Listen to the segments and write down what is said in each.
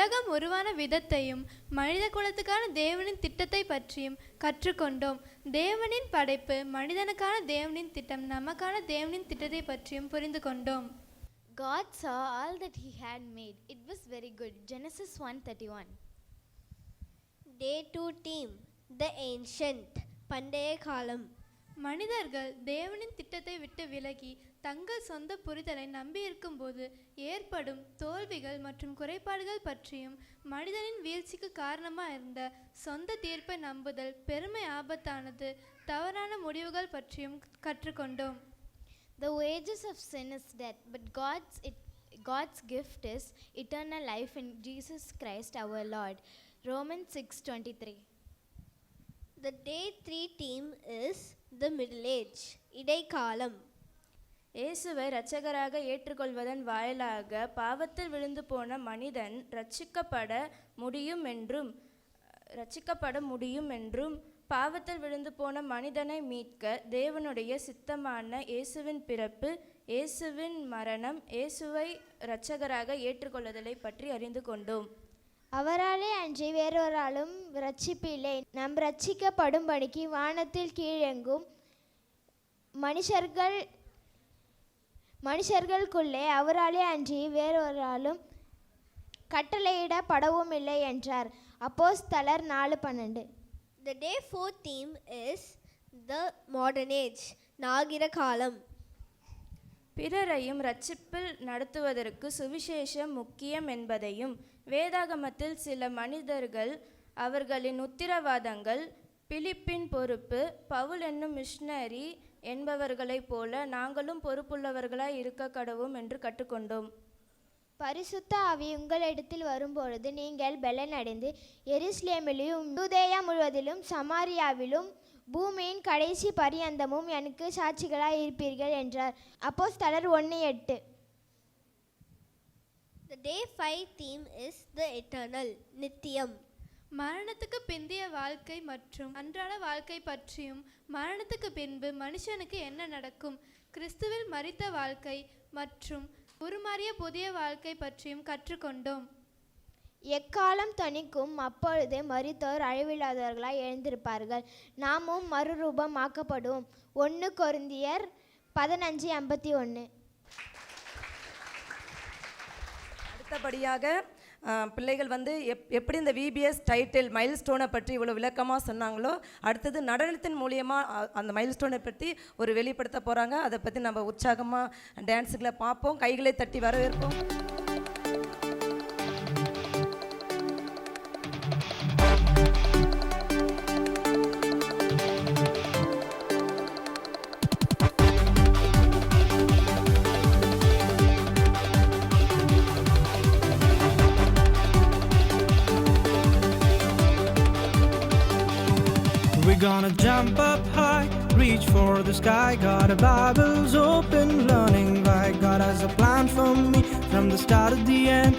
உலகம் உருவான விதத்தையும் மனித குலத்துக்கான தேவனின் திட்டத்தை பற்றியும் கற்றுக்கொண்டோம். தேவனின் படைப்பு, மனிதனுக்கான தேவனின் திட்டம், நமக்கான தேவனின் திட்டத்தை பற்றியும் புரிந்து கொண்டோம். God saw all that he had made. It was very good. Genesis 1:31. Day 2 theme, the ancient, பண்டைய காலம். மனிதர்கள் தேவனின் திட்டத்தை விட்டு விலகி தங்கள் சொந்த புரிதலை நம்பியிருக்கும் போது ஏற்படும் தோல்விகள் மற்றும் குறைபாடுகள் பற்றியும் மனிதனின் வீழ்ச்சிக்கு காரணமாக இருந்த சொந்த தீர்ப்பை நம்புதல், பெருமை ஆபத்தானது, தவறான முடிவுகள் பற்றியும் கற்றுக்கொண்டோம். The wages of sin is death, but God's gift is eternal life in Jesus Christ our Lord. Romans 6:23. The day 3 theme is the middle age, இடைக்காலம். இயேசுவை இரட்சகராக ஏற்றுக்கொள்வதன் வாயிலாக பாவத்தில் விழுந்து போன மனிதன் ரட்சிக்கப்பட முடியும் என்றும் பாவத்தில் விழுந்து போன மனிதனை மீட்க தேவனுடைய சித்தமான இயேசுவின் பிறப்பு, இயேசுவின் மரணம், இயேசுவை இரட்சகராக ஏற்றுக்கொள்ளுதலை பற்றி அறிந்து கொண்டோம். அவராலே அன்றி வேறொராலும் இரட்சிப்பில்லை. நாம் இரட்சிக்கப்படும்படிக்கு வானத்தில் கீழெங்கும் மனுஷர்களுக்குள்ளே அவராலே அன்றி வேறொராலும் கட்டளையிடப்படவும் இல்லை என்றார். அப்போஸ்தலர் 4:12. The day 4 theme is the modern age, நாகிர காலம். பிறரையும் இரட்சிப்பில் நடத்துவதற்கு சுவிசேஷம் முக்கியம் என்பதையும், வேதாகமத்தில் சில மனிதர்கள், அவர்களின் உத்திரவாதங்கள், பிலிப்பின் பொறுப்பு, பவுல் என்னும் மிஷனரி என்பவர்களைப் போல நாங்களும் பொறுப்புள்ளவர்களாய் இருக்க கடவும் என்று கற்றுக்கொண்டோம். பரிசுத்த ஆவி உங்களிடத்தில் வரும்பொழுது நீங்கள் பெலனடைந்து எருசலேமிலும் யூதேயா முழுவதிலும் சமாரியாவிலும் பூமியின் கடைசி பரியந்தமும் எனக்கு சாட்சிகளாய் இருப்பீர்கள் என்றார். அப்போஸ்தலர் 1:8. The day 5 theme is the eternal, நித்தியம். மரணத்துக்கு பிந்தைய வாழ்க்கை மற்றும் அன்றாட வாழ்க்கை பற்றியும், மரணத்துக்கு பின்பு மனுஷனுக்கு என்ன நடக்கும், கிறிஸ்துவில் மரித்த வாழ்க்கை மற்றும் உருமாறிய புதிய வாழ்க்கை பற்றியும் கற்றுக்கொண்டோம். எக்காலம் தணிக்கும் அப்பொழுது மரித்தோர் அழிவில்லாதவர்களாய் எழுந்திருப்பார்கள், நாமும் மறுரூபம் ஆக்கப்படுவோம். 1 கொரிந்தியர் 15:51. அடுத்தபடியாக பிள்ளைகள் எப்படி இந்த விபிஎஸ் டைட்டில் மைல்ஸ்டோனை பற்றி இவ்வளோ விளக்கமாக சொன்னாங்களோ, அடுத்தது நடனத்தின் மூலியமாக அந்த மைல்ஸ்டோனை பற்றி ஒரு வெளிப்படுத்த போகிறாங்க. அதை பற்றி நம்ம உற்சாகமாக டான்ஸுகளை பார்ப்போம், கைகளை தட்டி வரவேற்போம். We're gonna jump up high, reach for the sky. Got our Bibles open, learning why God has a plan for me from the start to the end.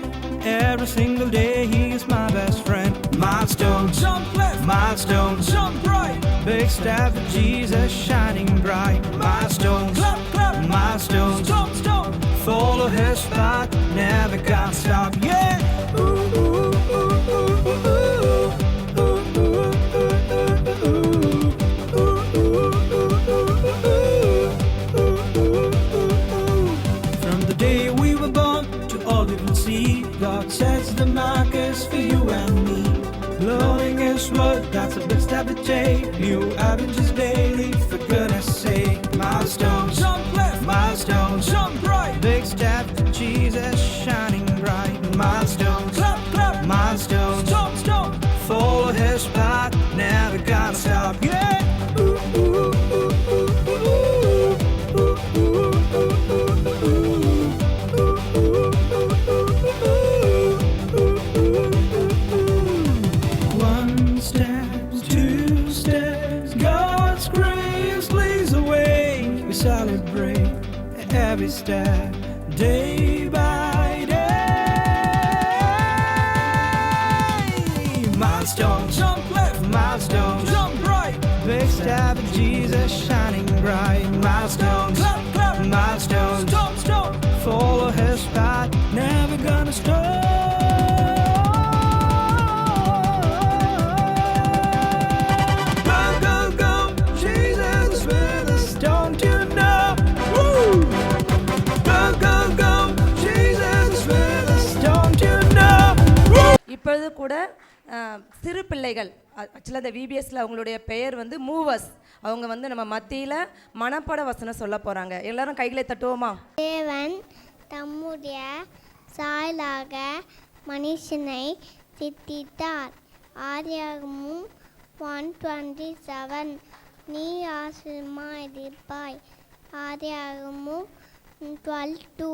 Every single day He is my best friend. Milestone, jump left. Milestone, jump right. Big step for Jesus, shining bright. Milestone, clap, clap. Milestone, stop, stop. Follow His path, never gonna stop. Yeah. Ooh, ooh, ooh, ooh, ooh, ooh. God sets the markers for you and me. Learning His word, that's a big step to take. New averages daily, for goodness sake. Milestone, jump left. Milestone, jump right. Big step to Jesus, shining bright. Milestone, clap, clap. Milestone, stop, stop. Follow His path, never gonna stop. Yeah. Ooh, ooh, ooh, ooh, ooh, ooh. Celebrate every step, day by day. Milestone, jump left. Milestone, jump right. Big step of Jesus, shining bright. Milestone, clap, clap. Milestone, stop, stop. Follow His path, never gonna stop. சிறு பிள்ளைகள், ஆக்சுவலாக இந்த விபிஎஸ்ல அவங்களுடைய பெயர் வந்து movers. அவங்க வந்து நம்ம மத்தியில் மனப்பாட வசனம் சொல்ல போகிறாங்க. எல்லாரும் கைகளை தட்டுவோமா? தேவன் தம்முடைய சாயலாக மனுஷனை சித்தித்தார். ஆதியாகமம் 1:27. நீ ஆசீர்வதிப்பாய். ஆதியாகமம் 12:2.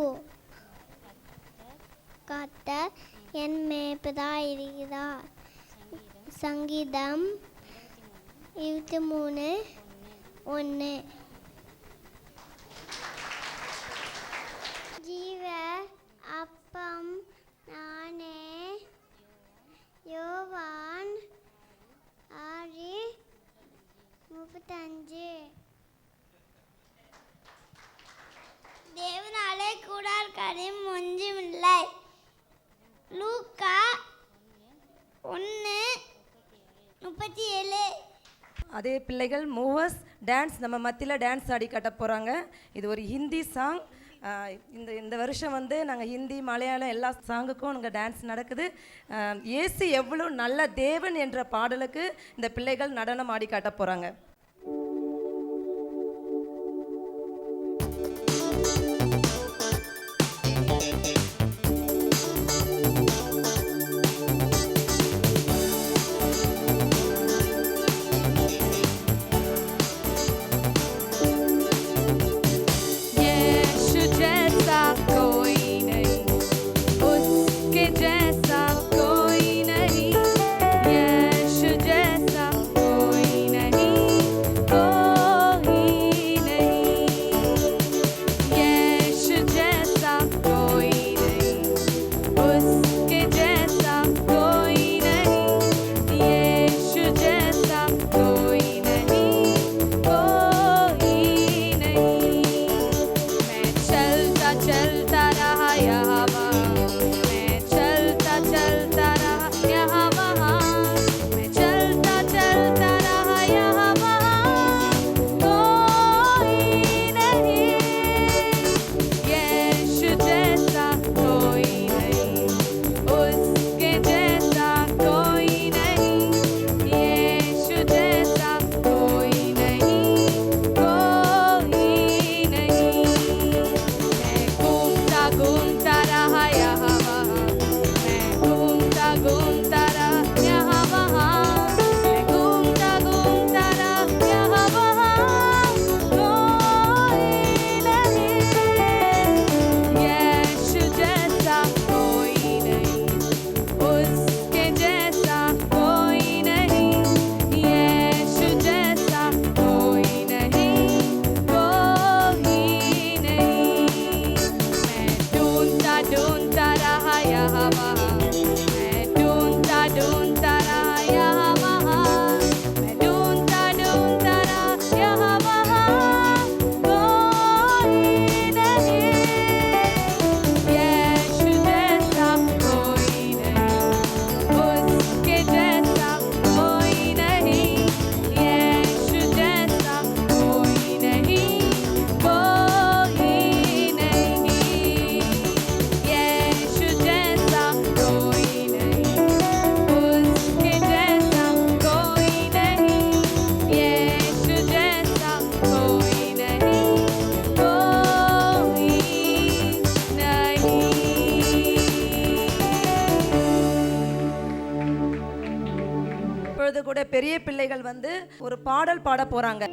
கர்த்தர் என் மேய்ப்பராய் இருக்கிறார். சங்கீதம் 23:1. ஜீவ அப்பம் நானே. யோவான் 6:35. தேவனாலே கூடார் காரியம் ஒன்றுமில்லை. லூக்கா 1:37. அதே பிள்ளைகள் மூவர்ஸ் டான்ஸ் நம்ம மத்தியில் டான்ஸ் ஆடி காட்ட போகிறாங்க. இது ஒரு ஹிந்தி சாங். இந்த வருஷம் வந்து நாங்கள் ஹிந்தி, மலையாளம் எல்லா சாங்குக்கும் நாங்கள் டான்ஸ் நடக்குது. இயேசு எவ்வளோ நல்ல தேவன் என்ற பாடலுக்கு இந்த பிள்ளைகள் நடனம் ஆடி காட்ட போகிறாங்க. கூட பெரிய பிள்ளைகள் வந்து ஒரு பாடல் பாட போறாங்க.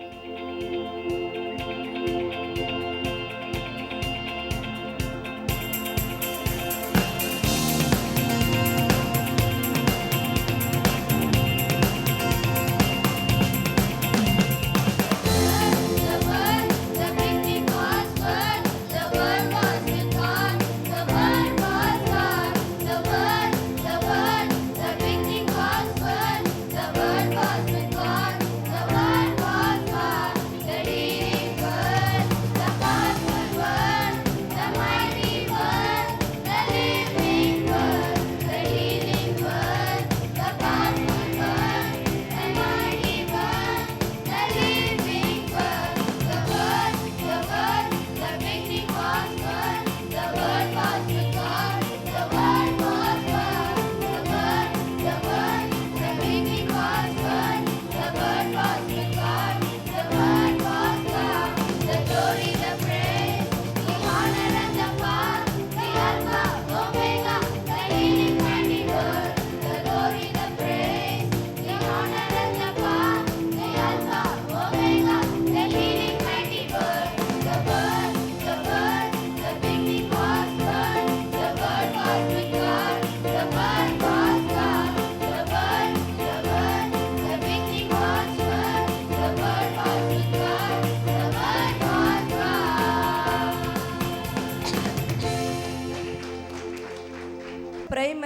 The word was with God, the word was God.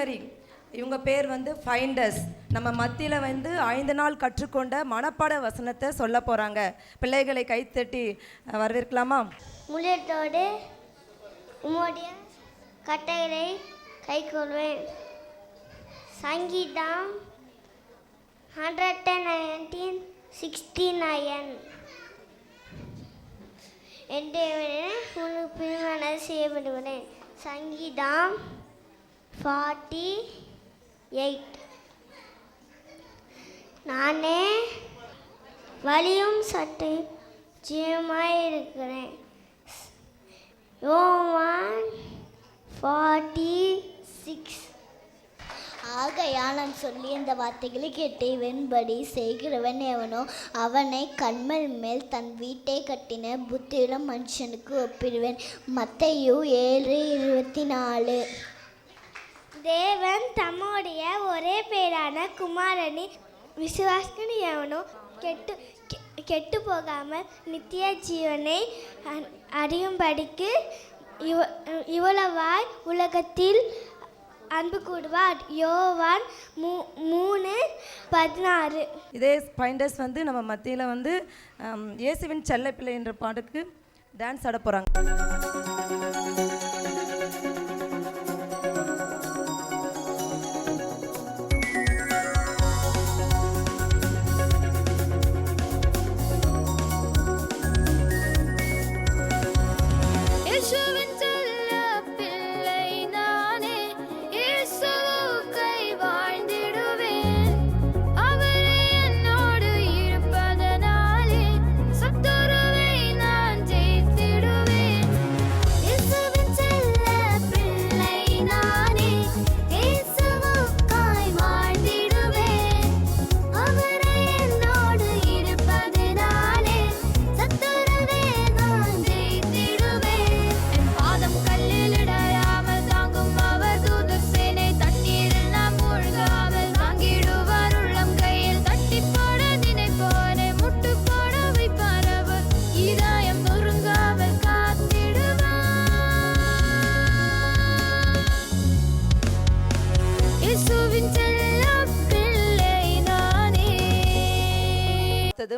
மேரி, இவங்க பேர் வந்து ஃபைண்டர்ஸ். நம்ம மத்தியில் வந்து 5 நாள் கற்றுக்கொண்ட மனப்பாட வசனத்தை சொல்ல போகிறாங்க. பிள்ளைகளை கைத்தட்டி வரவேற்கலாமா? முள்ளத்தோடு உம்முடைய கட்டளை கைக்கொள்வேன். சங்கீதம் 119:69. என் தேவனே உனக்கு பிரிவான செய்யப்படுகிறேன். சங்கீதம் 48. நானே வலியும் சட்டை ஜீவமாயிருக்கிறேன். யோவான் 46. ஆகையால் நான் சொல்லி இந்த வார்த்தைகளை கேட்டு இவன்படி செய்கிறவன் எவனோ அவனை கண்மல் மேல் தன் வீட்டை கட்டின புத்தியுள்ள மனுஷனுக்கு ஒப்பிடுவேன். மத்தேயு 7:24. தேவன் தம்முடைய ஒரே பேரான குமாரனை விசுவாசிக்கிற எவனோ கெட்டு போகாமல் நித்திய ஜீவனை அறியும்படிக்கு இவ்வளவாய் உலகத்தில் அன்பு கூடுவார். யோவான் 3:16. இதே ஃபைண்டர்ஸ் வந்து நம்ம மத்தியில் வந்து இயேசுவின் செல்லப்பிள்ளை என்ற பாட்டுக்கு டான்ஸ் ஆட போகிறாங்க.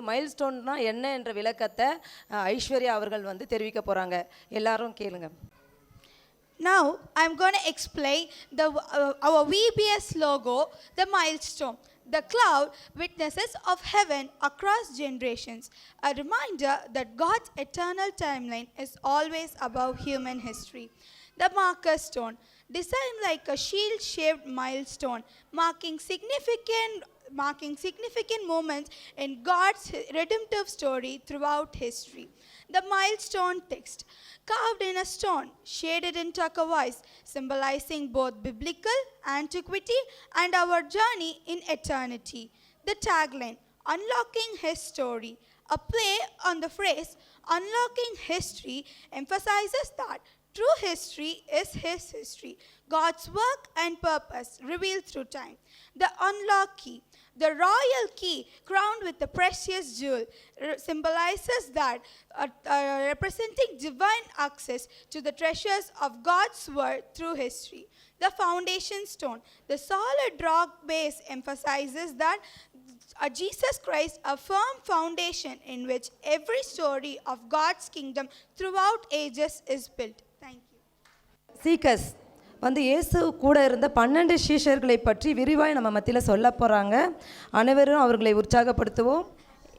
மைல்ஸ்டோன்னா என்ன என்ற விளக்கத்தை ஐஸ்வர்யா அவர்கள் வந்து தெரிவிக்க போகிறாங்க. எல்லாரும் கேளுங்க. Now I'm going to explain our VBS logo, the milestone. The cloud witnesses of heaven across generations. A reminder that God's eternal timeline is always above human history. The marker stone, designed like a shield-shaped milestone, marking significant moments in God's redemptive story throughout history. The milestone text, carved in a stone, shaded in turquoise, symbolizing both biblical antiquity and our journey in eternity. The tagline, Unlocking His Story, a play on the phrase Unlocking History, emphasizes that true history is His history, God's work and purpose revealed through time. The unlock key, the royal key crowned with the precious jewel, symbolizes that representing divine access to the treasures of God's word through history. The foundation stone, the solid rock base, emphasizes that Jesus Christ, a firm foundation in which every story of God's kingdom throughout ages is built. Thank you. சீக்கஸ் வந்து இயேசு கூட இருந்த 12 சீஷர்களை பற்றி விரிவாய் நம்ம மத்தியில் சொல்ல போகிறாங்க. அனைவரும் அவர்களை உற்சாகப்படுத்துவோம்.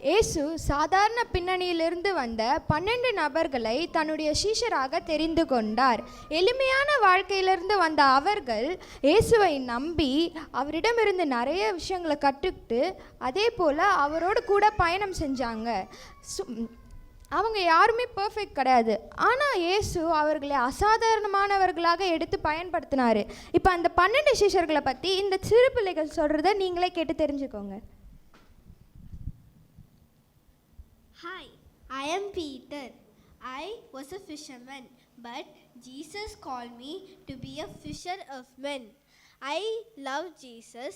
இயேசு சாதாரண பின்னணியிலிருந்து வந்த 12 நபர்களை தன்னுடைய சீஷராக தெரிந்து கொண்டார். எளிமையான வாழ்க்கையிலிருந்து வந்த அவர்கள் இயேசுவை நம்பி அவரிடமிருந்து நிறைய விஷயங்களை கற்றுக்கிட்டு அதே போல் அவரோடு கூட பயணம் செஞ்சாங்க. அவங்க யாருமே பர்ஃபெக்ட் கிடையாது. ஆனால் இயேசு அவர்களை அசாதாரணமானவர்களாக எடுத்து பயன்படுத்தினார். இப்போ அந்த 12 சீஷர்களை பற்றி இந்த சிறு பிள்ளைகள் சொல்கிறத நீங்களே கேட்டு தெரிஞ்சுக்கோங்க. Hi, I am Peter. I was a fisherman, but Jesus called me to be a fisher of men. I love Jesus,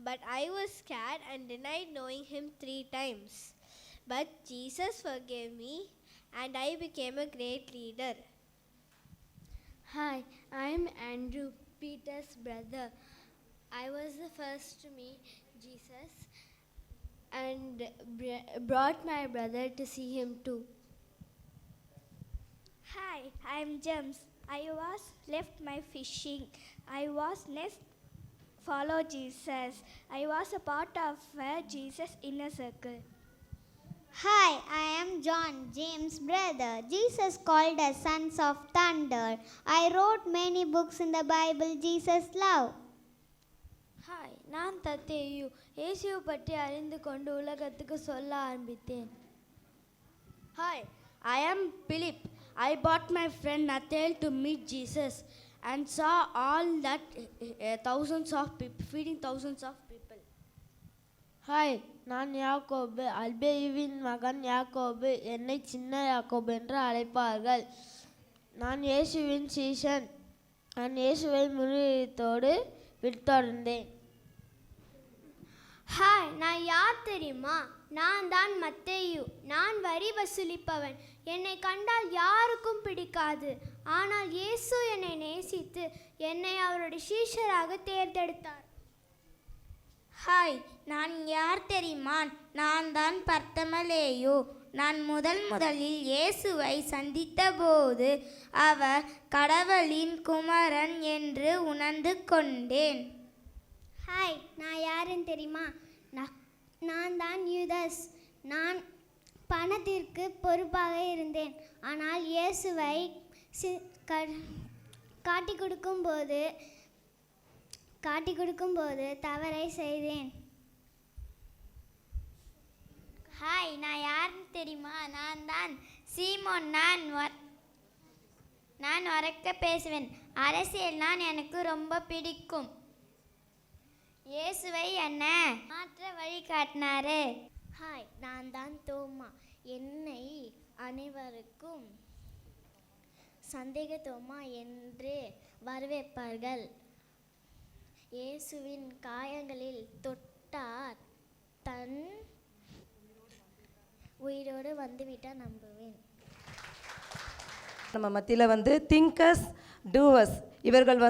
but I was scared and denied knowing him 3 times. But Jesus forgave me and I became a great leader. Hi, I am Andrew, Peter's brother. I was the first to meet Jesus and brought my brother to see him too. Hi, I am James. I was left my fishing. I was next follow Jesus. I was a part of a Jesus inner circle. Hi, I am John, James' brother. Jesus called us sons of thunder. I wrote many books in the Bible Jesus loved. Hi, நான் தத்தேயு. இயேசுவை பற்றி அறிந்து கொண்டு உலகத்துக்கு சொல்ல ஆரம்பித்தேன். Hi, I am Philip. I brought my friend Nathaniel to meet Jesus and saw all that thousands of people feeding thousands of people. Hi, நான் யாக்கோபு. அல்பேயுவின் மகன் யாக்கோபு. என்னை சின்ன யாக்கோபு என்று அழைப்பார்கள். நான் இயேசுவின் சீஷன். நான் இயேசுவை முழுத்தோடு பின்தொடர்ந்தேன். ஹாய், நான் யார் தெரியுமா? நான் தான் மத்தேயு. நான் வரி வசூலிப்பவன். என்னை கண்டால் யாருக்கும் பிடிக்காது. ஆனால் இயேசு என்னை நேசித்து என்னை அவருடைய சீஷராக தேர்ந்தெடுத்தார். ஹாய், நான் யார் தெரியுமா? நான் தான் பர்த்தமலேயு. நான் முதலில் இயேசுவை சந்தித்த போது அவர் கடவுளின் குமாரன் என்று உணர்ந்து கொண்டேன். ஹாய், நான் யாருன்னு தெரியுமா? நான் தான் யூதஸ். நான் பணத்திற்கு பொறுப்பாக இருந்தேன். ஆனால் இயேசுவை காட்டி கொடுக்கும்போது தவறை செய்தேன். ஹாய், நான் யாருன்னு தெரியுமா? நான் தான் சீமோன். நான் உரக்க பேசுவேன். அரசியல்னால் எனக்கு ரொம்ப பிடிக்கும். இயேசுவை என்ன மாற்ற வழி காட்டினாரு. ஹாய், நான் தான் தோமா. என்னை அனைவருக்கும் சந்தேக தோமா என்று வரவேற்பார்கள். இயேசுவின் காயங்களில் தொட்டார் தன் உயிரோடு வந்துவிட்டால் நம்புவேன். நம்ம மத்தியில் திங்கர்ஸ் டூவர்ஸ் இவர்கள்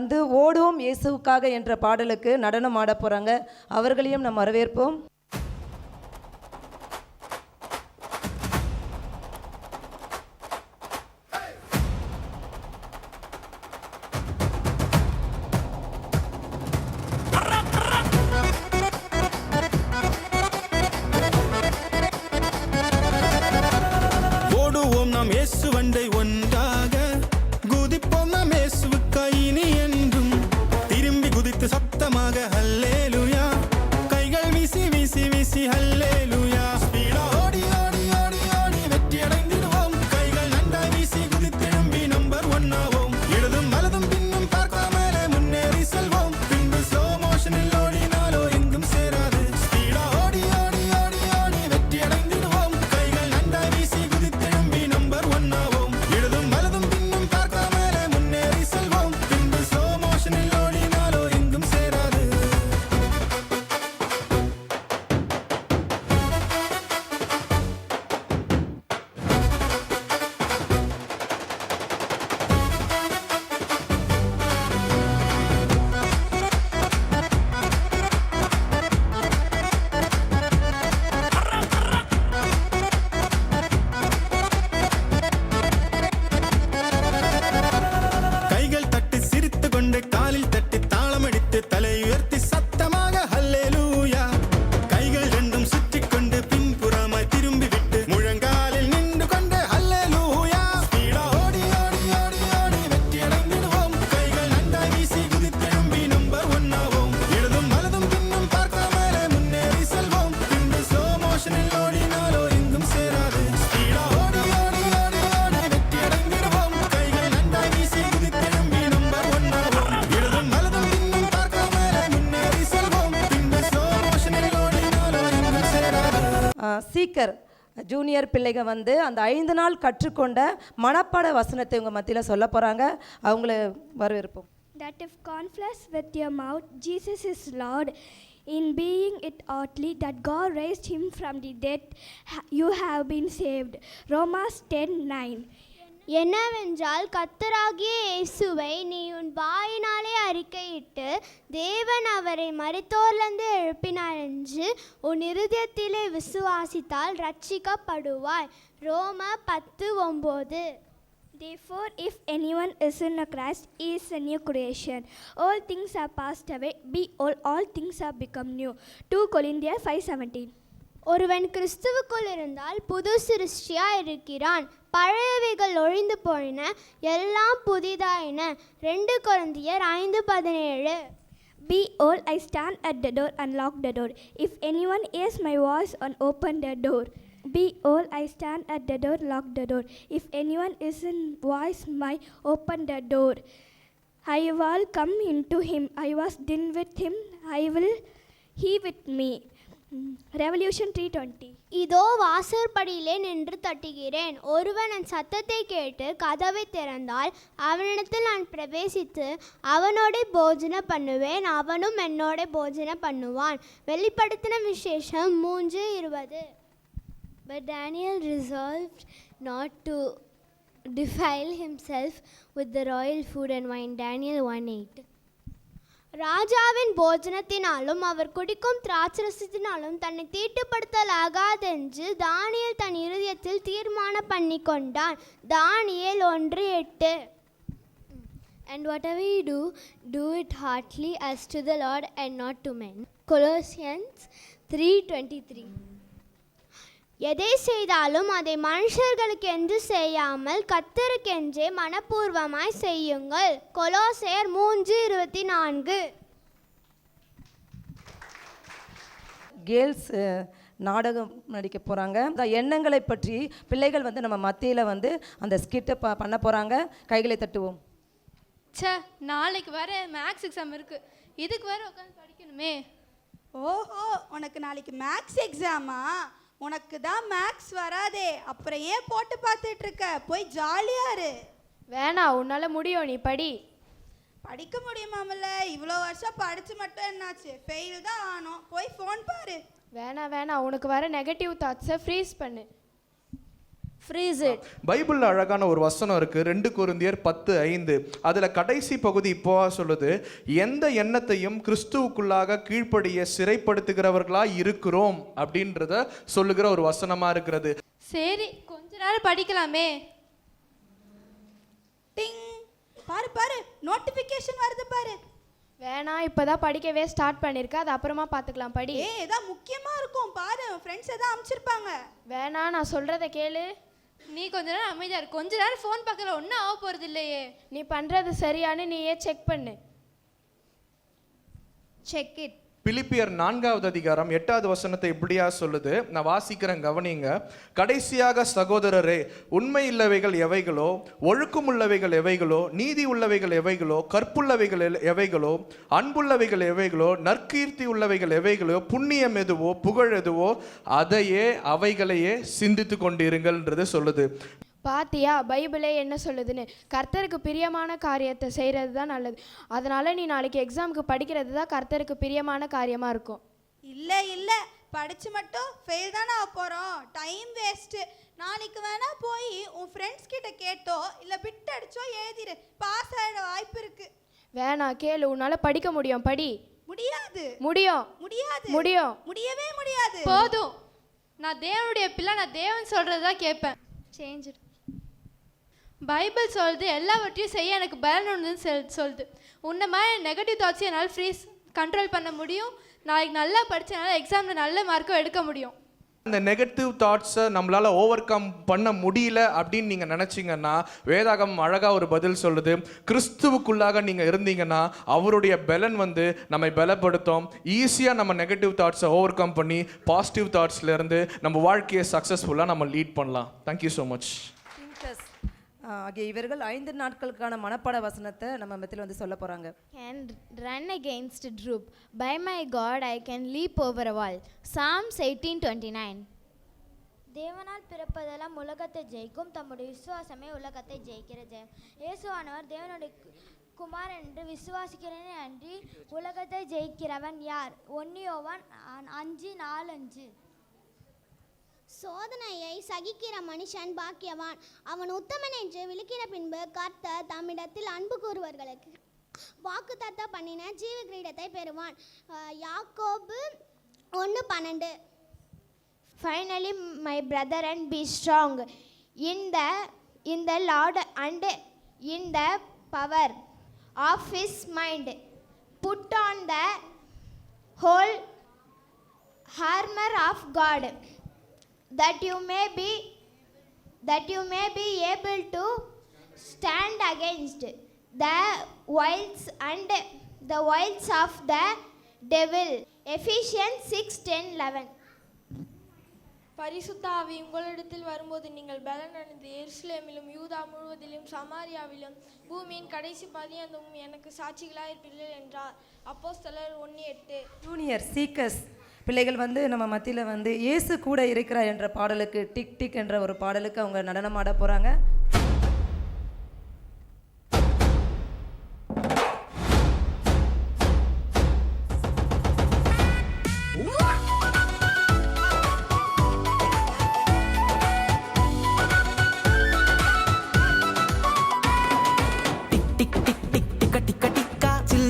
ஓடுவோம் இயேசுவுக்காக என்ற பாடலுக்கு நடனம் ஆட போகிறாங்க. அவர்களையும் நம்ம வரவேற்போம். ஓடுவோம் நாம் இயேசு வண்டை ஒன்றாக, குதிப்போம் நாம் இயேசுவுக்காய் இனி என்றும், திரும்பி குதித்து சத்தமாக ஹல்லேலூயா, கைகள் வீசி வீசி வீசி ஹல்லேலூயா, ஸ்பீடா ஓடி ஓடி ஓடி ஓடி வெற்றி அடைந்திடுவோம், கைகள் நன்றாய் வீசி குதித்தெழும்பி நம்பர் 1 ஆவோம், இடதும் வலதும் பின்னும் பார்க்காமலே முன்னேறி செல்வோம், பின்பு ஸ்லோ மோஷனில் ஓடினாலோ எங்கும் சேராது, ஸ்பீடா ஓடி ஓடி ஓடி ஓடி வெற்றி அடைந்திடுவோம், கைகள் நன்றாய் வீசி குதித்தெழும்பி நம்பர் 1 ஆவோம், இடதும் வலதும் பின்னும் பார்க்காமலே முன்னேறி செல்வோம், பின்பு ஸ்லோ மோஷனில் ஓடினாலோ எங்கும் சேராது. கைகள் தட்டி சிரித்து கொண்டு காலில் தட்டி தாளமடித்து தலை உயர்த்தி சத்தமாக ஹல்லேலூயா, கைகள் ரெண்டும் சுற்றிக் கொண்டு பின்புறமாய் திரும்பி விட்டு முழங்காலில் நின்று கொண்டு ஹல்லேலூயா, ஸ்பீடா ஓடி ஓடி ஓடி ஓடி வெற்றி அடைந்திடுவோம், கைகள் நன்றாய் வீசி குதித்தெழும்பி நம்பர் 1 ஆவோம், இடதும் வலதும் பின்னும் பார்க்காமலே முன்னேறி செல்வோம், பின்பு ஸ்லோ மோஷனில் ஓடினாலோ எங்கும் சேராது, ஸ்பீடா ஓடி ஓடி ஓடி ஓடி வெற்றி அடைந்திடுவோம், கைகள் நன்றாய் வீசி குதித்தெழும்பி நம்பர் 1 ஆவோம், இடதும் வலதும் பின்னும் பார்க்காமலே முன்னேறி செல்வோம், பின்பு ஸ்லோ மோஷனில் ஓடினாலோ எங்கும் சேராது. சீக்கர் ஜூனியர் பிள்ளைங்க அந்த 5 நாள் கற்றுக்கொண்ட மனப்பாட வசனத்தை உங்கள் மத்தியில் சொல்ல போகிறாங்க. அவங்கள வரவேற்போம். That if confess with your mouth Jesus is Lord, in being it outwardly that God raised him from the dead, you have been saved. Romans 10:9. என்னவென்றால் கர்த்தராகிய இயேசுவை நீ உன் வாயினாலே அறிக்கையிட்டு தேவன் அவரை மரித்தோரிலிருந்து எழுப்பினார் என்று உன் இருதயத்திலே விசுவாசித்தால் ரட்சிக்கப்படுவாய். ரோமர் 10:9. Therefore, if anyone is in Christ, he is a new creation. All things are passed away. Behold, all things are become new. 2 Corinthians 5:17. ஒருவன் கிறிஸ்துவுக்குள் இருந்தால் புது சிருஷ்டியா இருக்கிறான், பழையவைகள் ஒழிந்து போயின, எல்லாம் புதிதாயின. 2 கொரிந்தியர் 5:17. Behold, I stand at the door and lock the door. If anyone hears my voice and open the door. Behold, I stand at the door, lock the door. If anyone is in voice, my open the door. I will come into him. I was din with him. He with me. Revolution 3:20. இதோ வாசற்படியிலே நின்று தட்டுகிறேன். ஒருவன் என் சத்தத்தை கேட்டு கதவை திறந்தால் அவனிடத்தில் நான் பிரவேசித்து அவனோட போஜன பண்ணுவேன், அவனும் என்னோட போஜன பண்ணுவான். வெளிப்படுத்தின விசேஷம் 3:20. But Daniel resolved not to defile himself with the royal food and wine. Daniel 1:8. ராஜாவின் போஜனத்தினாலும் அவர் குடிக்கும் திராட்சரசத்தினாலும் தன்னை தீட்டுப்படுத்தலாகாதென்று தானியேல் தன் இருதயத்தில் தீர்மானம் பண்ணி கொண்டான். தானியேல் 1:8. And whatever you do, do it heartily as to the Lord and not to men. Colossians 3:23. எதை செய்தாலும் அதை மனுஷர்களுக்கு என்று செய்யாமல் கர்த்தருக்கென்றே மனப்பூர்வமாய் செய்யுங்கள். கொலோசையர் 3:24. கேர்ள்ஸ் நாடகம் நடிக்க போகிறாங்க. அந்த எண்ணங்களை பற்றி பிள்ளைகள் வந்து நம்ம மத்தியில் வந்து அந்த ஸ்கிட்டை பண்ண போகிறாங்க. கைகளை தட்டுவோம். ச்சே, நாளைக்கு வர மேக்ஸ் எக்ஸாம் இருக்குது, இதுக்கு வேறு உட்காந்து படிக்கணுமே. ஓஹோ, உனக்கு நாளைக்கு மேக்ஸ் எக்ஸாமா? உனக்கு தான் மேக்ஸ் வராதே, அப்புறம் ஏன் போட்டு பார்த்துட்டு இருக்க? போய் ஜாலியாரு. வேணா, உன்னால் முடியும், நீ படி. படிக்க முடியுமாமல்ல? இவ்வளோ வருஷம் படித்து மட்டும் என்னாச்சு? ஃபெயில் தான் ஆனோம். போய் ஃபோன் பாரு. வேணா, உனக்கு வர நெகட்டிவ் தாட்ஸை ஃப்ரீஸ் பண்ணு. Freeze it. பைபிளில் அழகான ஒரு வசனம் இருக்குது, 2 கொரிந்தியர் 10:5. அதில் கடைசி பகுதி இப்போ சொல்லுது, எந்த எண்ணத்தையும் கிறிஸ்துவுக்குள்ளாக கீழ்ப்படிய சிறைப்படுத்துகிறவர்களாக இருக்கிறோம் அப்படின்றத சொல்லுகிற ஒரு வசனமாக இருக்கிறது. சரி, கொஞ்ச நேரம் படிக்கலாமே. டிங், பாரு நோட்டிஃபிகேஷன் வருது பாரு. வேணா, இப்போதான் படிக்கவே ஸ்டார்ட் பண்ணியிருக்க, அது அப்புறமா பார்த்துக்கலாம், படி. ஏதாவது முக்கியமாக இருக்கும் பாரு, ஃப்ரெண்ட்ஸ் எதாவது அனுப்பிச்சிருப்பாங்க. வேணா, நான் சொல்கிறத கேளு. நீ கொஞ்ச நேரம் அமைதியா இரு. கொஞ்ச நேரம் ஃபோன் பார்க்கல, ஒன்றும் ஆக போகிறது இல்லையே. நீ பண்ணுறது சரியானு நீயே செக் பண்ணு. Check it. பிலிப்பியர் 4வது அதிகாரம் 8வது வசனத்தை இப்படியா சொல்லுது, நான் வாசிக்கிறேன், கவனிங்க. கடைசியாக சகோதரரே, உண்மை உள்ளவைகள் எவைகளோ, ஒழுக்கம் உள்ளவைகள் எவைகளோ, நீதி உள்ளவைகள் எவைகளோ, கற்புள்ளவைகள் எவைகளோ, அன்புள்ளவைகள் எவைகளோ, நற்கீர்த்தி உள்ளவைகள் எவைகளோ, புண்ணியம் எதுவோ, புகழ் எதுவோ, அவைகளையே சிந்தித்து கொண்டிருங்கள்ன்றது சொல்லுது. பாத்தியா, பைபிளே என்ன சொல்லுதுன்னு? கர்த்தருக்கு பிரியமான காரியத்தை செய்கிறது தான் நல்லது. அதனால் நீ நாளைக்கு எக்ஸாமுக்கு படிக்கிறது தான் கர்த்தருக்கு பிரியமான காரியமாக இருக்கும். இல்லை, படித்து மட்டும் ஃபெயில் தானே ஆக போகிறோம். Time waste. நாளைக்கு வேணா போய் உன் ஃப்ரெண்ட்ஸ் கிட்ட கேட்டோ இல்லை பிட் அடிச்சோ எழுதிரு, பாஸ் ஆகிட வாய்ப்பு இருக்குது. வேணா, கேளு, உன்னால் படிக்க முடியும், படி. முடியாது. முடியவே முடியாது. போதும், நான் தேவனுடைய பிள்ளை, நான் தேவன் சொல்கிறது தான் கேட்பேன். சேஞ்ச். பைபிள் சொல்லுது எல்லாவற்றையும் செய்ய எனக்கு பலன் சொல்லுது. உன்ன மாதிரி நெகட்டிவ் தாட்ஸை என்னால் ஃப்ரீஸ் கண்ட்ரோல் பண்ண முடியும். நாளைக்கு நல்லா படித்தனால எக்ஸாமில் நல்ல மார்க்கும் எடுக்க முடியும். அந்த நெகட்டிவ் தாட்ஸை நம்மளால் ஓவர் கம் பண்ண முடியல அப்படின்னு நீங்கள் நினச்சிங்கன்னா, வேதாகம் அழகாக ஒரு பதில் சொல்லுது. கிறிஸ்துவுக்குள்ளாக நீங்கள் இருந்தீங்கன்னா அவருடைய பலன் வந்து நம்மை பலப்படுத்தும். ஈஸியாக நம்ம நெகட்டிவ் தாட்ஸை ஓவர் கம் பண்ணி பாசிட்டிவ் தாட்ஸ்லேருந்து நம்ம வாழ்க்கையை சக்ஸஸ்ஃபுல்லாக நம்ம லீட் பண்ணலாம். Thank you so much. ஆகிய இவர்கள் 5 நாட்களுக்கான மனப்பாட வசனத்தை நம்ம மத்தியில் வந்து சொல்ல போகிறாங்க. Can run against a troop. By my God, I can leap over a wall. Psalms 18:29. தேவனால் பிறப்பதெல்லாம் உலகத்தை ஜெயிக்கும், தம்முடைய விசுவாசமே உலகத்தை ஜெயிக்கிற ஜெயம். இயேசுவானவர் தேவனுடைய குமார் என்று விசுவாசிக்கிறேனே அன்றி உலகத்தை ஜெயிக்கிறவன் யார்? 1 யோவான் 5:4-5. சோதனையை சகிக்கிற மனுஷன் பாக்கியவான். அவன் உத்தமன் என்று விழுக்கிற பின்பு கர்த்தர் தம்மிடத்தில் அன்பு கூறுவர்களுக்கு வாக்குத்தத்தம் பண்ணின ஜீவ கிரீடத்தை பெறுவான். யாக்கோபு 1:12. Finally, my brethren, be strong in the Lord and in the power of his mind. Put on the whole armor of God, that you may be able to stand against the wiles of the devil. Ephesians 6:10-11. பரிசுத்த ஆவி உங்களிடத்தில் வரும்போது நீங்கள் பலனடைந்து எருசலேமிலும் யூதா முழுவதிலும் சமாரியாவிலும் பூமியின் கடைசி பரியந்தமும் எனக்கு சாட்சிகளாயிருப்பீர்கள் என்றார். அப்போஸ்தலர் 1:8. ஜூனியர் சீக்கர்ஸ் பிள்ளைகள் வந்து நம்ம மத்தியில் வந்து இயேசு கூட இருக்கிறார் என்ற பாடலுக்கு டிக் டிக் என்ற ஒரு பாடலுக்கு அவங்க நடனம் ஆட போகிறாங்க.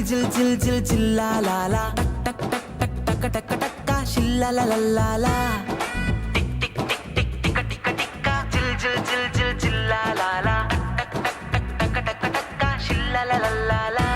जिल जिल जिल जिल्ला ला ला टक टक टक टक टक टक टक शिल्ला ला ला ला ला टिक टिक टिक टिक टिक टिक टिक जिल जिल जिल जिल जिल्ला ला ला टक टक टक टक टक टक शिल्ला ला ला ला ला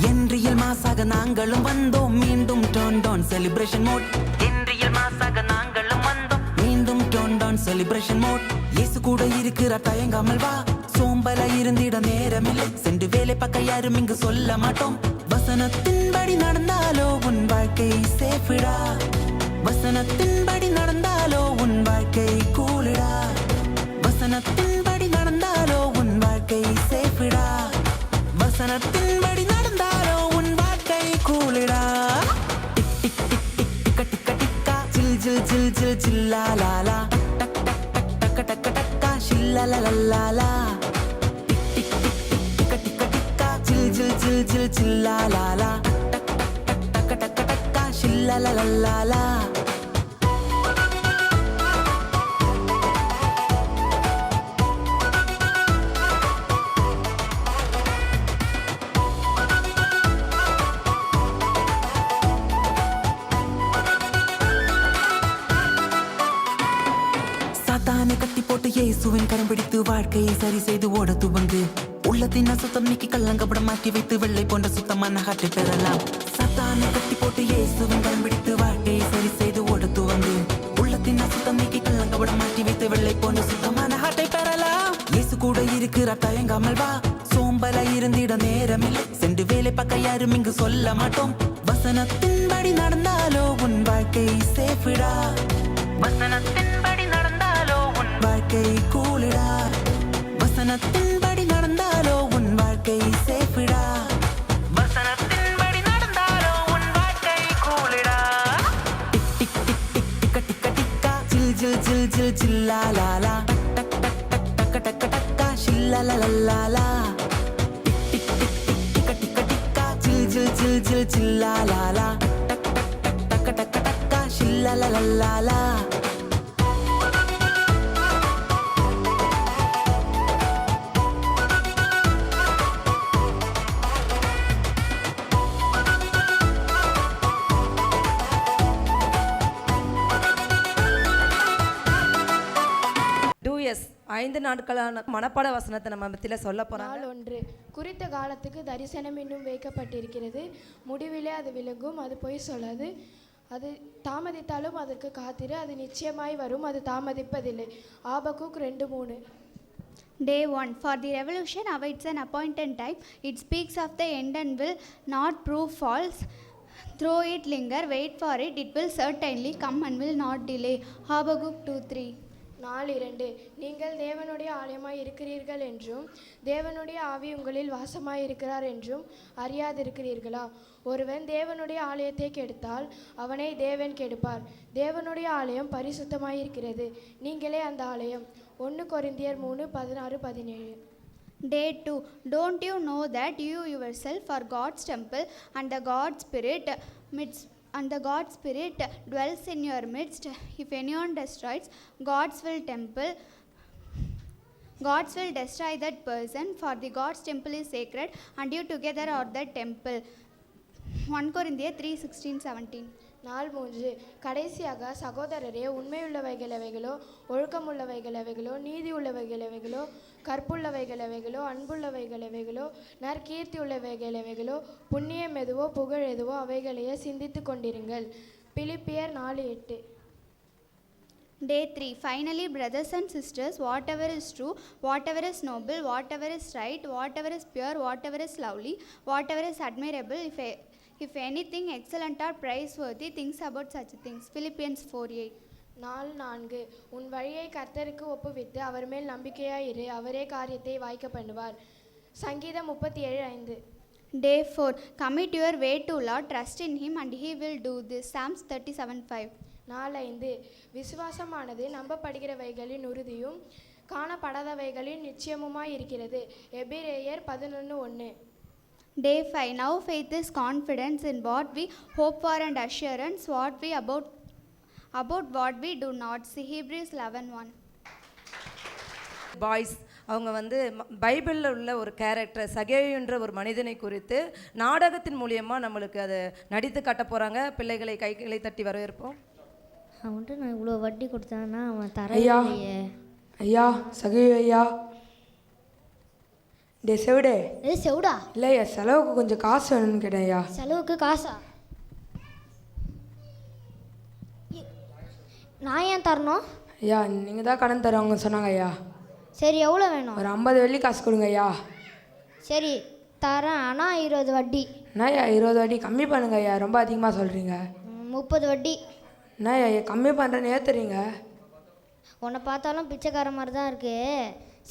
என்றியல் மாசாக நாங்களும் வந்தோம் மீண்டும் டோன் டோன் செலிப்ரேஷன் மோட் என்றியல் மாசாக நாங்களும் வந்தோம் மீண்டும் டோன் டோன் செலிப்ரேஷன் மோட் இயேசு கூட இருக்கிறார் தயங்காமல் வா சோம்பல இருந்திட நேரமில்லை சென்று வேலை பார்க்க யாரும் இங்கு சொல்ல மாட்டோம் வசனத்தின்படி நடந்தாலோ உன் வாழ்க்கை சேஃபிடா வசனத்தின்படி நடந்தாலோ உன் வாழ்க்கை கூலிடா வசனத்தின்படி நடந்தாலோ உன் வாழ்க்கை சேஃபிடா வசனத்தின்படி நடந்தாலோ உன் வாழ்க்கை கூலிடா டிக் டிக் டிக் டிக் டிக்க டிக்க டிக்கா ஜில் ஜில் ஜில் ஜில் ஜில்லா லா லா டக் டக் டக் டக் டக் டக் டக் ஷில்லா லா லா லா லா जिल जिल जिल जिल जिल्ला ला ला टक टक टक टक टक शिल्ला ला ला ला ला சாத்தானை கட்டி போட்டு இயேசுவின் கரம் பிடித்து வாழ்க்கையை சரி செய்து ஓட துவங்கு உள்ளத்தின் அசுத்தம் நீக்கி கல்லங்கப்படம் மாற்றி வைத்து வெள்ளை போன்ற சுத்தமான காற்றை பெறலாம் சாத்தானை கட்டி போட்டு இயேசுவின் கரம் பிடித்து வாழ்க்கையை சரி செய்து ஓட துவங்கு உள்ளத்தின் அசுத்தம் நீக்கி கல்லங்கப்படம் மாற்றி வைத்து வெள்ளை போன்ற சுத்தமான காற்றை பெறலாம் இயேசு கூட இருக்கிறார் தயங்காமல் வா சோம்பல இருந்திட நேரமில்லை சென்று வேலை பார்க்க யாரும் இங்கு சொல்ல மாட்டோம் வசனத்தின்படி நடந்தாலோ உன் வாழ்க்கை சேஃபிடா வசனத்தின்படி நடந்தாலோ உன் வாழ்க்கை கூலிடா வசனத்தின்படி நடந்தாலோ உன் வாழ்க்கை சேஃபிடா வசனத்தின்படி நடந்தாலோ உன் வாழ்க்கை கூலிடா டிக் டிக் டிக் டிக் டிக்க டிக்க டிக்கா ஜில் ஜில் ஜில் ஜில் ஜில்லா லா லா டக் டக் டக் டக் டக் டக் ஷில்லா லா லா லா லா டிக் டிக் டிக் டிக் டிக்க டிக்கா ஜில் ஜில் ஜில் ஜில் ஜில்லா லா லா டக் டக் டக் டக் டக் ஷில்லா லா லா லா லா டூஎஸ் 5 நாட்களான மனப்பாட வசனத்தை நம்ம மத்தியில் சொல்ல போகிறாங்க. நாள் 1. குறித்த காலத்துக்கு தரிசனம் இன்னும் வைக்கப்பட்டிருக்கிறது. முடிவிலே அது விளங்கும், அது பொய் சொல்லாது. அது தாமதித்தாலும் அதற்கு காத்திரு, அது நிச்சயமாய் வரும், அது தாமதிப்பதில்லை. Habakkuk 2:3. Day 1. For the revolution awaits an appointed time. It speaks of the end and will not prove false. Though it linger, wait for it. It will certainly come and will not delay. Habakkuk 2:3. நாள் 2. நீங்கள் தேவனுடைய ஆலயமாய் இருக்கிறீர்கள் என்றும் தேவனுடைய ஆவி உங்களில் வாசமாய் இருக்கிறார் என்றும் அறியாதிருக்கிறீர்களா? ஒருவன் தேவனுடைய ஆலயத்தை கெடுத்தால் அவனை தேவன் கெடுப்பார். தேவனுடைய ஆலயம் பரிசுத்தமாயிருக்கிறது, நீங்களே அந்த ஆலயம். 1 கொரிந்தியர் 3:16-17. Day 2. Don't you know that you yourself are God's temple and the God's Spirit and the God Spirit dwells in your midst. If anyone destroys God's will destroy that person, for the God's temple is sacred, and you together are the temple. 1 Corinthians 3:16-17. 4 கடைசியாக சகோதரரே, உண்மையுள்ளவைகள் எவைகளோ, ஒழுக்கமுள்ளவைகள் எவைகளோ, நீதி உள்ளவைகள் எவைகளோ, கற்புள்ளவைகள் எவைகளோ, அன்புள்ளவைகள் எவைகளோ, நற்கீர்த்தி உள்ளவைகள் எவைகளோ, புண்ணியம் எதுவோ, புகழ் எதுவோ, அவைகளையே சிந்தித்து கொண்டிருங்கள். பிலிப்பியர் 4:8. Day 3. Finally, brothers and sisters, whatever is true, whatever is noble, whatever is right, whatever is pure, whatever is lovely, whatever is admirable, if anything excellent or praiseworthy, things about such things. Philippians 4:8. 4 உன் வழியை கர்த்தருக்கு ஒப்புவித்து அவர் மேல் நம்பிக்கையாயிரு, அவரே காரியத்தை வாய்க்க பண்ணுவார். சங்கீதம் 37:5. Day 4. Commit your way to Lord, trust in him and he will do this. Psalms 37:5. 4 விசுவாசமானது நம்பப்படுகிறவைகளின் உறுதியும் காணப்படாதவைகளின் நிச்சயமுமாய் இருக்கிறது. எபிரேயர் 11:1. Day 5. Now faith is confidence in what we hope for and assurance about what we do not see. Hebrews 11:1. Boys அவங்க வந்து பைபிளில் உள்ள ஒரு character சகேயுன்ற ஒரு மனிதனை குறித்து நாடகத்தின் மூலியமாக நம்மளுக்கு அதை நடித்து காட்ட போகிறாங்க. பிள்ளைகளை கைகளை தட்டி வரவேற்போம். அவன்கிட்ட நான் இவ்வளோ வட்டி கொடுத்தான்னா அவன் ஐயா தரையே. ஐயா சகேயு ஐயா. டே செவிடே. செவிடா? இல்லையா, செலவுக்கு கொஞ்சம் காசு வேணும்னு கேட்டேன் ஐயா. செலவுக்கு காசா? நான் ஏன் தரணும்? ஐயா நீங்கள் தான் கடன் தருவாங்கன்னு சொன்னாங்க ஐயா. சரி, எவ்வளோ வேணும்? ஒரு 50 வெள்ளி காசு கொடுங்க ஐயா. சரி தரேன், ஆனால் 20 வட்டி. என்னய்யா 20 வட்டி கம்மி பண்ணுங்க ஐயா, ரொம்ப அதிகமாக சொல்கிறீங்க. 30 வட்டி. என்னய்யா கம்மி பண்ணுறேன்னு ஏற்றுறீங்க? உன்னை பார்த்தாலும் பிச்சைக்கார மாதிரி தான் இருக்கு.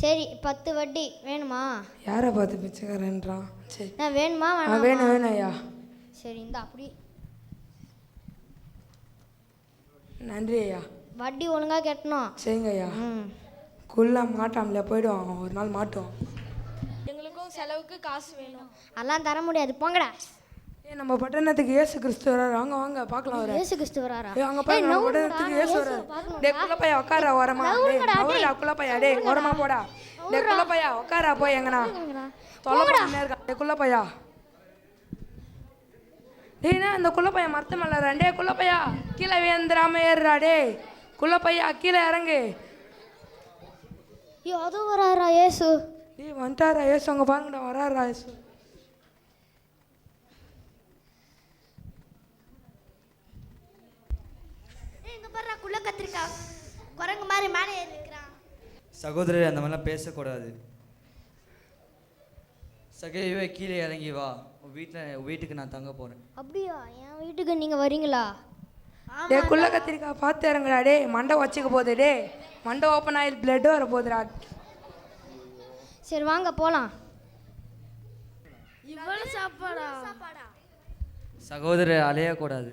சரி 10 வட்டி வேணுமா? யாரை பார்த்து பிச்சைக்காரன்றான்? சரி நான் வேணுமா? வேணும் வேணும் ஐயா. சரி இந்த அப்படி. நன்றி ஐயா. வட்டி ஒழுங்காக கட்டணும். சரிங்க ஐயா. குள்ளா மாட்டாமல போயிடுவாங்க, ஒரு நாள் மாட்டோம். எங்களுக்கும் செலவுக்கு காசு வேணும். அதெல்லாம் தர முடியாது, போங்கடா. நம்ம பட்டணத்துக்கு இயேசு கிறிஸ்து வராரு, வாங்க வாங்க பார்க்கலாம். வர இயேசு கிறிஸ்து வராரா? அங்க பாருங்க, நம்ம பட்டணத்துக்கு இயேசு வராரு. டேய் குள்ளப்பையா உட்காரா ஓரமா. டேய் குள்ளப்பையா, டேய் ஓரமா போடா. டேய் குள்ளப்பையா உட்காரா போய் எங்கனா தொலை பண்ணே இருக்க. டேய் குள்ளப்பையா, டேய் நான் அந்த குள்ளப்பையா மரத்து மேல ரெண்டே குள்ளப்பையா கீழே வேந்திராம ஏறுடா. டேய் குள்ளப்பையா கீழே இறங்கு. ஐயோ அது வராரா இயேசு? டேய் வந்துட்டாரா இயேசு, அங்க பாருங்கடா வராரா இயேசு. குள்ள கத்திரிக்கா குரங்கு மாதிரி மேலே ஏறி நிற்கிறான். சகோதரர் அந்த மாதிரிலாம் பேசக்கூடாது. சகேயுவே கீழே இறங்கி வா, வீட்டுக்கு நான் தங்க போகிறேன். அப்படியா? என் வீட்டுக்கு நீங்கள் வரீங்களா? டேய் குள்ள கத்திரிக்கா பார்த்து இறங்குடா. டேய் மண்டை வச்சுக்க போகுது. டேய் மண்டை ஓப்பன் ஆகி பிளட் வர போகுதுடா. சரி வாங்க போகலாம். இவ்வளோ சாப்பாடா? சகோதரர் அலையக்கூடாது.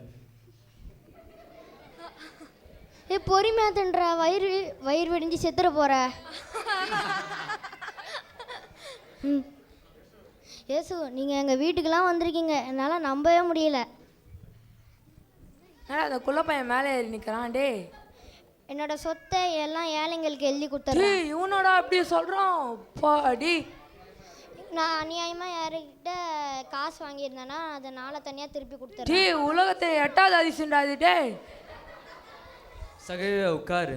பொறுமையாக தின்ற, வயிறு வெடிஞ்சு செத்துற போற. ஏசு நீங்கள் எங்கள் வீட்டுக்கெல்லாம் வந்திருக்கீங்க, என்னால் நம்பவே முடியல. அந்த குள்ளப்பையன் மேலே ஏறி நிற்கிறான். டே என்னோட சொத்தை எல்லாம் ஏழைங்களுக்கு எழுதி கொடுத்துறேன். இவனோட அப்படி சொல்கிறான் பாடி. நான் அநியாயமாக யாருக்கிட்ட காசு வாங்கியிருந்தேன்னா அதனால் தனியாக திருப்பி கொடுத்துறேன். டே உலகத்தை 8வது அதிசயம்டாது. டே சகேயுவே உட்காரு.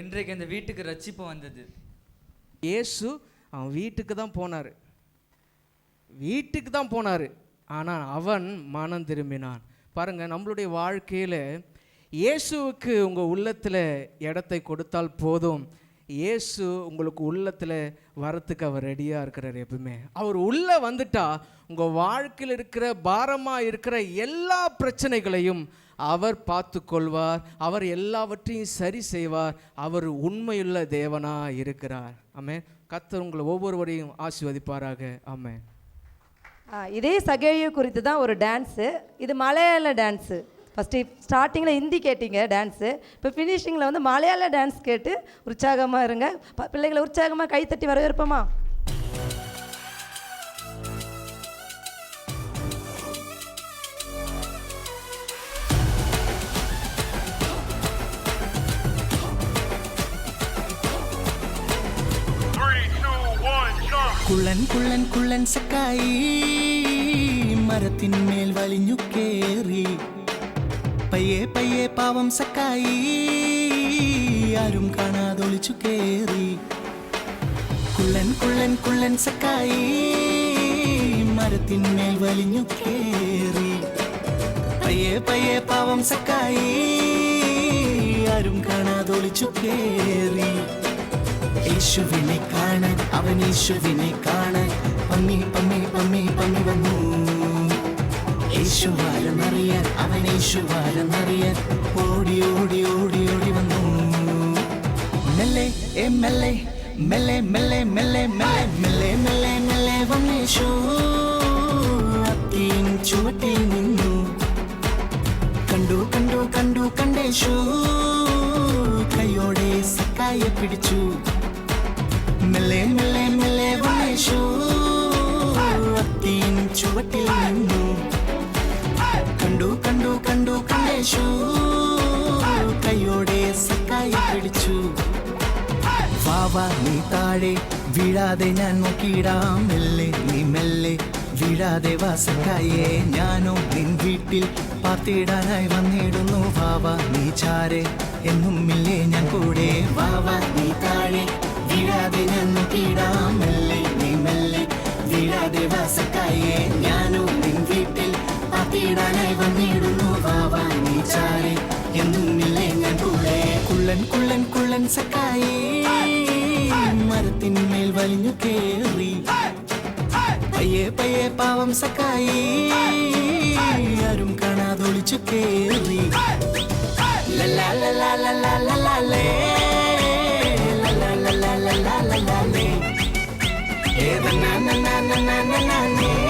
இன்றைக்கு இந்த வீட்டுக்கு ரட்சிப்பு வந்தது. இயேசு அவன் வீட்டுக்கு தான் போனார், ஆனால் அவன் மனம் திரும்பினான். பாருங்கள், நம்மளுடைய வாழ்க்கையில் இயேசுவுக்கு உங்கள் உள்ளத்தில் இடத்தை கொடுத்தால் போதும். இயேசு உங்களுக்கு உள்ளத்தில் வரத்துக்கு அவர் ரெடியாக இருக்கிறார். எப்பவுமே அவர் உள்ளே வந்துட்டா உங்கள் வாழ்க்கையில் இருக்கிற பாரமாக இருக்கிற எல்லா பிரச்சனைகளையும் அவர் பார்த்து கொள்வார். அவர் எல்லாவற்றையும் சரி செய்வார். அவர் உண்மையுள்ள தேவனாக இருக்கிறார். ஆமென். கர்த்தர் உங்களை ஒவ்வொருவரையும் ஆசீர்வதிப்பாராக. ஆமென். இதே சகேயு குறித்து தான் ஒரு டான்ஸு. இது மலையாள டான்ஸு. ஃபஸ்ட்டு ஸ்டார்டிங்கில் ஹிந்தி கேட்டிங்க டான்ஸு, இப்போ ஃபினிஷிங்கில் வந்து மலையாள டான்ஸ் கேட்டு உற்சாகமாக இருங்க. பிள்ளைகளை உற்சாகமாக கைத்தட்டி வரவேற்போமா? കുള്ളൻ കുള്ളൻ കുള്ളൻ സക്കായി മരത്തിന്മേൽ വലിഞ്ഞു കേറി പയ്യെ പയ്യെ പാവം സക്കായി ആരും കാണാതൊളിച്ചു കേറി കുള്ളൻ കുള്ളൻ കുള്ളൻ സക്കായി മരത്തിന്മേൽ വലിഞ്ഞു കേറി പയ്യെ പയ്യെ പാവം സക്കായി ആരും കാണാതൊളിച്ചു കേറി യേശുവിനെ കാണാൻ അവൻ യേശുവിനെ കാണാൻ പമ്മി പമ്മി പമ്മി പമ്മി വന്നു യേശുവാരെന്നറിയാൻ അവൻ യേശുവാരെന്നറിയാൻ ഓടി ഓടി ഓടി ഓടി വന്നു മെല്ലെ മെല്ലെ മെല്ലെ മെല്ലെ മെല്ലെ മെല്ലെ മെല്ലെ മെല്ലെ മെല്ലെ വന്നേശു അത്തിയിൻ ചുവട്ടിൽ നിന്നു കണ്ടു കണ്ടു കണ്ടു കണ്ടേശു കൈയോടെ സക്കായെ പിടിച്ചു മെല്ലെ മെല്ലെ മെല്ലെ വന്നേശു അത്തിയിൻ ചുവട്ടിൽ നിന്നു കണ്ടു കണ്ടു കണ്ടു കണ്ടേശു കൈയോടെ സക്കായെ പിടിച്ചു വാവാ നീ താഴെ വീഴാതെ ഞാൻ നോക്കിയിടാം മെല്ലെ നീ മെല്ലെ വീഴാതെ വാസക്കായെ ഞാനോ നിൻ വീട്ടിൽ പാർത്തിടാനായി വന്നിടുന്നു വാവാ നീ ചാരെ എന്നും ഇല്ലേ ഞാൻ കൂടെ വാവാ നീ താഴെ വീഴാതെ ഞാൻ നോക്കിയിടാം മെല്ലെ നീ മെല്ലെ വീഴാതെ വാസക്കായെ ഞാനോ നിൻ വീട്ടിൽ പാർത്തിടാനായി വന്നിടുന്നു വാവാ നീ ചാരെ എന്നും ഇല്ലേ ഞാൻ കൂടെ കുള്ളൻ കുള്ളൻ കുള്ളൻ സക്കായെ മരത്തിന്മേൽ വലിഞ്ഞു കേറി പയ്യെ പയ്യെ പാവം സക്കായി ആരും കാണാതൊളിച്ചു കേറി ലലാ ലലാ ലലാ ലലാ ലേ ലലാ ലലാ ലലാ ലലാ ലേ ഏ നന നന നന നന